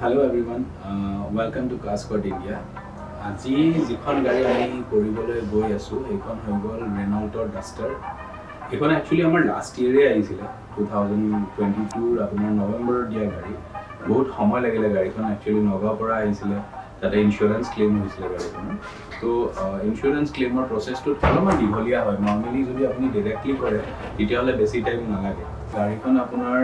Hello everyone, welcome to Custom India. আজি যিখন গাড়ী আমি কৰিবলৈ গৈ আছো এইখন হৈ গ'ল Renault Duster. এইখন একচুয়ালি আমাৰ লাষ্ট ইয়াৰে আহিছিলে 2022 আপোনাৰ নৱেম্বৰ দিয়া গাড়ী বহুত সময় লাগিলে গাড়ীখন একচুয়ালি নগাঁৱৰ পৰা আহিছিলে তাতে ইন্স্যুৰেন্স ক্লেইম হৈছিলে গাড়ীখনৰ তো ইন্স্যুৰেন্স ক্লেইমৰ প্ৰসেসটো অলপমান দীঘলীয়া হয় নৰ্মেলি যদি আপুনি ডাইৰেক্টলি কৰে তেতিয়াহ'লে বেছি টাইম নালাগে গাড়ীখন আপোনাৰ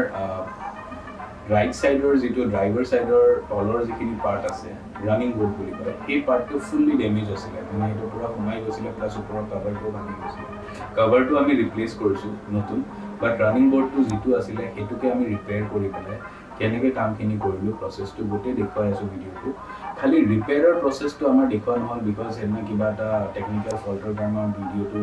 right side or zito driver side or taller jikhini part ase running board boli kore ei part to fully damage asile mane eto pura humai gosile plus upor cover to bhangi gosile cover to ami replace korisu notun but running board to zito asile hetu ke ami repair kori pele keneke kaam khini korilu process to gote dekhoi asu video to khali repairer process to amar dekhoi নহল because enna kiba ta technical fault or karma video to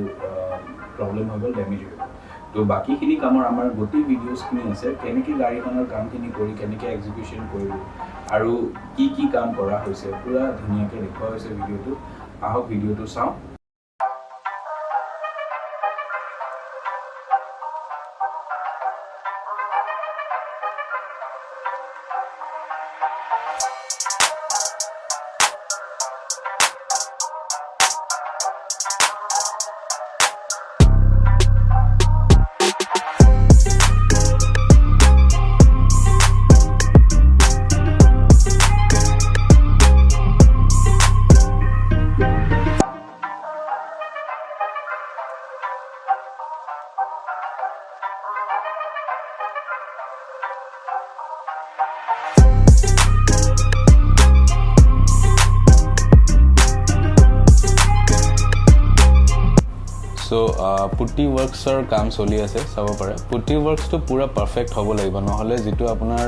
problem hogol damage hogol তো বাকি খিনি কামৰ আমাৰ গতি videos খিনি আছে কেনেকে গাড়ীখনৰ কামখিনি কৰি কেনেকে এক্সিকিউশন কৰিব আৰু কি কাম কৰা হৈছে পুৰা ধুনিয়াকে দেখুৱা হৈছে ভিডিওটো আহক ভিডিওটো চাও So putty works or কাম চলি আছে চাব পাৰে putty works to পুৰা পাৰফেক্ট হ'ব লাগিব নহলে যেটো আপোনাৰ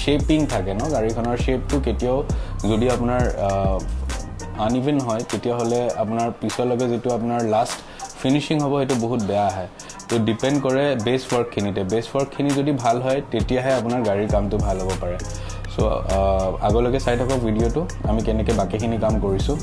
শেপিং থাকে ন গাড়ীখনৰ শেপটো কেতিয়াও যদি আপোনাৰ আনইভেন হয় তেতিয়া হলে আপোনাৰ পিছলৈকে যেটো আপোনাৰ লাষ্ট ফিনিশিং হ'ব এটো বহুত বেয়া হয় তো ডিপেন্ড কৰে বেস ওয়াৰ্ক খিনিতে বেস ওয়াৰ্ক খিনি যদি ভাল হয় তেতিয়াহে আপোনাৰ গাড়ীৰ কামটো ভাল হ'ব পাৰে সো আগলৈকে চাই থাকক ভিডিওটো আমি কেনেকৈ বাকিখিনি কাম কৰিছো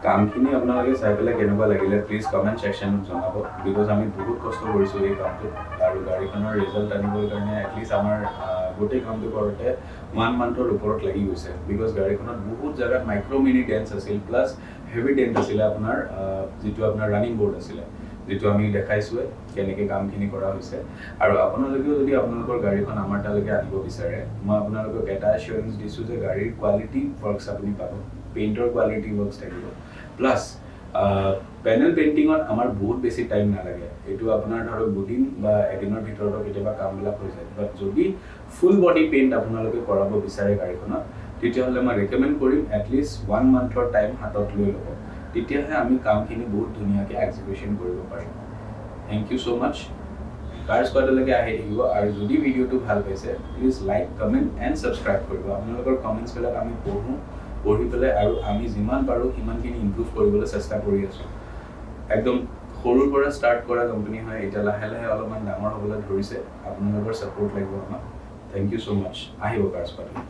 কামখিনি আপোনালোকে চাই পেলাই কেনেকুৱা লাগিলে প্লিজ কমেন্ট সেকশনত জনাব বিকজ আমি বহুত কষ্ট কৰিছো এই কামটো আৰু গাড়ীখনৰ ৰিজাল্ট আনিবৰ কাৰণে এটলিষ্ট আমাৰ গোটেই কামটো কৰোতে 1 মান্থৰ ওপৰত লাগি গৈছে বিকজ গাড়ীখনত বহুত জাগাত মাইক্ৰো মিনি ডেন্স আছিল প্লাস হেভি ডেন্ট আছিল আপোনাৰ যেটো আপোনাৰ ৰানিং বোৰ্ড আছিল যেটো আমি দেখাইছো কেনেকৈ কামখিনি কৰা হৈছে আৰু আপোনালোকেও যদি আপোনালোকৰ গাড়ীখন আমাৰ তালৈকে আনিব বিচাৰে মই আপোনালোকক এটা এশ্যোৰেন্স দিছো যে গাড়ীৰ কোৱালিটি ওয়াৰ্কছ আপুনি পাব পেইন্টৰ কোৱালিটি ওয়াৰ্কছ থাকিব প্লাস প্যানেল পেইন্টিংত আমাৰ বহুত বেছি টাইম নালাগে এটো আপোনাৰ ধৰক দুদিন বা এদিনৰ ভিতৰত কেতিয়াবা কামবিলাক হৈ যায় বাট যদি ফুল বডি পেইন্ট আপোনালোকে কৰাব বিচাৰে গাড়ীখনত তেতিয়াহ'লে মই ৰেকমেন্ড কৰিম এটলিষ্ট 1 মান্থৰ টাইম হাতত লৈ ল'ব তেতিয়াহে আমি কামখিনি বহুত ধুনিয়াকৈ এক্সিকিউশন কৰিব পাৰিম থ্যাংক ইউ সো মাচ কাৰ স্কোৱাডলৈকে আহি থাকিব আৰু যদি ভিডিওটো ভাল পাইছে please like comment and subscribe কৰিব আপোনালোকৰ কমেন্টছবিলাক আমি পঢ়ি পেলাই আৰু আমি যিমান পাৰো সিমানখিনি ইমপ্ৰুভ কৰিবলৈ চেষ্টা কৰি আছো একদম সৰুৰ পৰা ষ্টাৰ্ট কৰা কোম্পানী হয় এটা লাহে লাহে অলপমান ডাঙৰ হ'বলৈ ধৰিছে আপোনালোকৰ সাপোৰ্ট লাগিব আমাক থ্যাংক ইউ সো মাচ আহিব কাৰ্স পাৰ্টি